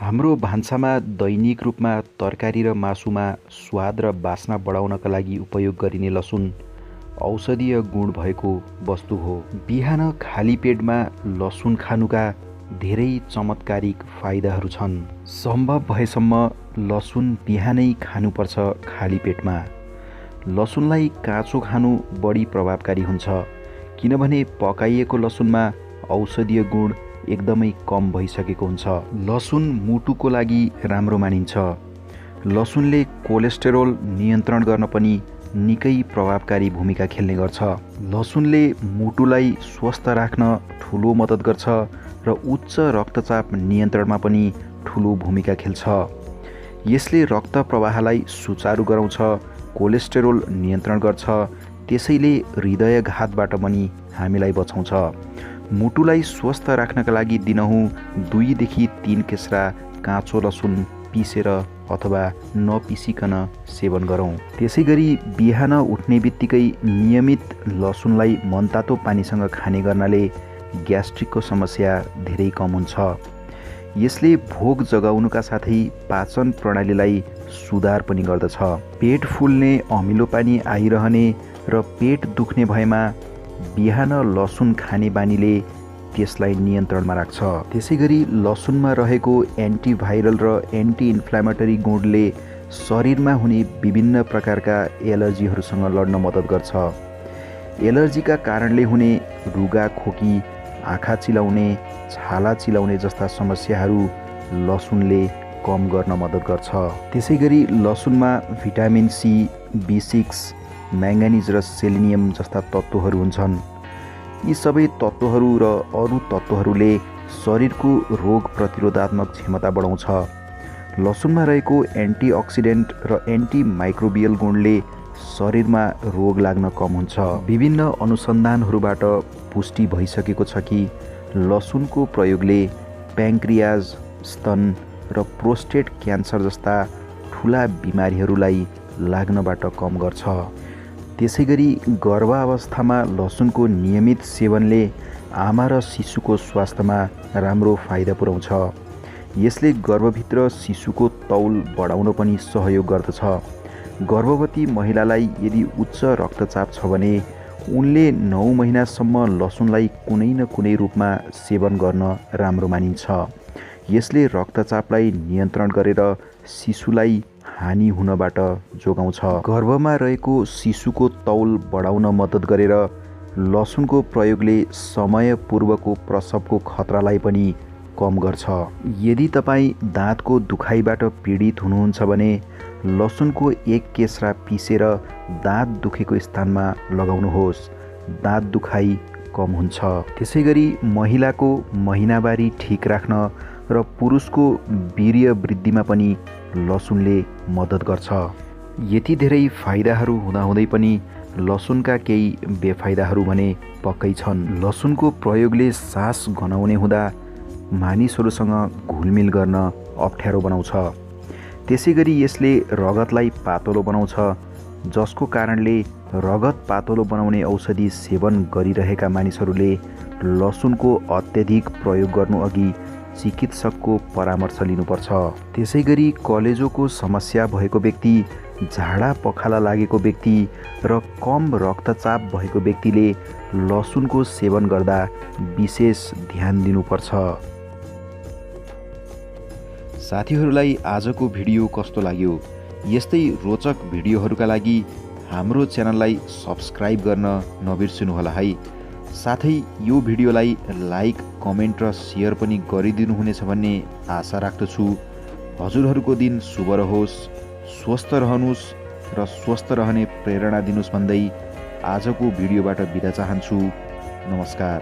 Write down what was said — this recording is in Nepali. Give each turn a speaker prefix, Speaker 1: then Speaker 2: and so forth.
Speaker 1: हाम्रो भान्सामा दैनिक रूपमा तरकारी र मासुमा स्वाद र बास्ना बढाउनका लागि उपयोग गरिने लसुन औषधीय गुण भएको वस्तु हो। बिहान खाली पेटमा लसुन खानुका धेरै चमत्कारिक फाइदाहरू छन्। सम्भव भएसम्म लसुन बिहानै खानुपर्छ। खाली पेटमा लसुनलाई काँचो खानु बढी प्रभावकारी हुन्छ, किनभने पकाइएको लसुनमा औषधीय गुण एकदमै कम भइसकेको हुन्छ। लसुन मुटुको लागि राम्रो मानिन्छ। लसुनले कोलेस्टेरोल नियन्त्रण गर्न पनि निकै प्रभावकारी भूमिका खेल्ने गर्छ। लसुनले मुटुलाई स्वस्थ राख्न ठुलो मद्दत गर्छ र उच्च रक्तचाप नियन्त्रणमा पनि ठुलो भूमिका खेल्छ। यसले रक्त प्रवाहलाई सुचारू गराउँछ, कोलेस्टेरोल नियन्त्रण गर्छ, त्यसैले हृदयघातबाट पनि हामीलाई बचाउँछ। मुटुलाई स्वस्थ राख्नका लागि दिनहुँ 2 देखि 3 केस्रा काँचो लसुन पिसेर अथवा नपिसिकन सेवन गरौँ। त्यसैगरी बिहान उठ्ने बित्तिकै नियमित लसुनलाई मनतातो पानीसँग खाने गर्नाले ग्यास्ट्रिकको समस्या धेरै कम हुन्छ। यसले भोक जगाउनुका साथै पाचन प्रणालीलाई सुधार पनि गर्दछ। पेट फुल्ने, अमिलो पानी आइरहने र पेट दुख्ने भएमा बिहान लसुन खाने बानीले त्यसलाई नियन्त्रणमा राख्छ। त्यसैगरी लसुनमा रहेको एन्टिभाइरल र एन्टी इन्फ्लामेटरी गुणले शरीरमा हुने विभिन्न प्रकारका एलर्जीहरूसँग लड्न मद्दत गर्छ। एलर्जीका कारणले हुने रुगा खोकी, आँखा चिलाउने, छाला चिलाउने जस्ता समस्याहरू लसुनले कम गर्न मद्दत गर्छ। त्यसैगरी लसुनमा भिटामिन सी, B6, म्याङ्गानिज र सेलेनियम जस्ता तत्त्वहरू हुन्छन्। यी सबै तत्त्वहरू र अरू तत्त्वहरूले शरीरको रोग प्रतिरोधात्मक क्षमता बढाउँछ। लसुनमा रहेको एन्टिअक्सिडेन्ट र एन्टिमाइक्रोबियल गुणले शरीरमा रोग लाग्न कम हुन्छ। विभिन्न अनुसन्धानहरूबाट पुष्टि भइसकेको छ कि लसुनको प्रयोगले प्याङ्क्रियाज, स्तन र प्रोस्टेट क्यान्सर जस्ता ठुला बिमारीहरूलाई लाग्नबाट कम गर्छ। त्यसैगरी गर्भावस्थामा लसुनको नियमित सेवनले आमा र शिशुको स्वास्थ्यमा राम्रो फाइदा पुर्याउँछ। यसले गर्भभित्र शिशुको तौल बढाउन पनि सहयोग गर्दछ। गर्भवती महिलालाई यदि उच्च रक्तचाप छ भने उनले 9 महिनासम्म लसुनलाई कुनै न कुनै रूपमा सेवन गर्न राम्रो मानिन्छ। यसले रक्तचापलाई नियन्त्रण गरेर शिशुलाई हानि हुनबाट जोगाउँछ। गर्भमा रहेको शिशुको तौल बढाउन मद्दत गरेर लसुनको प्रयोगले समयपूर्वको प्रसवको खतरालाई पनि कम गर्छ। यदि तपाईँ दाँतको दुखाइबाट पीडित हुनुहुन्छ भने लसुनको 1 केस्रा पिसेर दाँत दुखेको स्थानमा लगाउनुहोस्। दाँत दुखाइ कम हुन्छ। त्यसैगरी महिलाको महिनावारी ठिक राख्न र पुरुषको वीर्य वृद्धिमा पनि लसुनले मद्दत गर्छ। यति धेरै फाइदाहरू हुँदाहुँदै पनि लसुनका केही बेफाइदाहरू भने पक्कै छन्। लसुनको प्रयोगले सास गनाउने हुँदा मानिसहरूसँग घुलमिल गर्न अप्ठ्यारो बनाउँछ। त्यसैगरी यसले रगतलाई पातलो बनाउँछ, जसको कारणले रगत पातलो बनाउने औषधि सेवन गरिरहेका मानिसहरूले लसुनको अत्यधिक प्रयोग गर्नुअघि चिकित्सकको परामर्श लिनुपर्छ। त्यसैगरी कलेजोको समस्या भएको व्यक्ति, झाडा पखाला लागेको व्यक्ति र कम रक्तचाप भएको व्यक्तिले लसुनको सेवन गर्दा विशेष ध्यान दिनुपर्छ। साथीहरूलाई आजको भिडियो कस्तो लाग्यो? यस्तै रोचक भिडियोहरूका लागि हाम्रो च्यानललाई सब्स्क्राइब गर्न नबिर्सनुहोला है। साथै यो भिडियोलाई लाइक, कमेन्ट र सेयर पनि गरिदिनुहुनेछ भन्ने आशा राख्दछु। हजुरहरूको दिन शुभ रहोस्, स्वस्थ रहनुहोस् र स्वस्थ रहने प्रेरणा दिनुहोस् भन्दै आजको भिडियोबाट बिदा चाहन्छु। नमस्कार।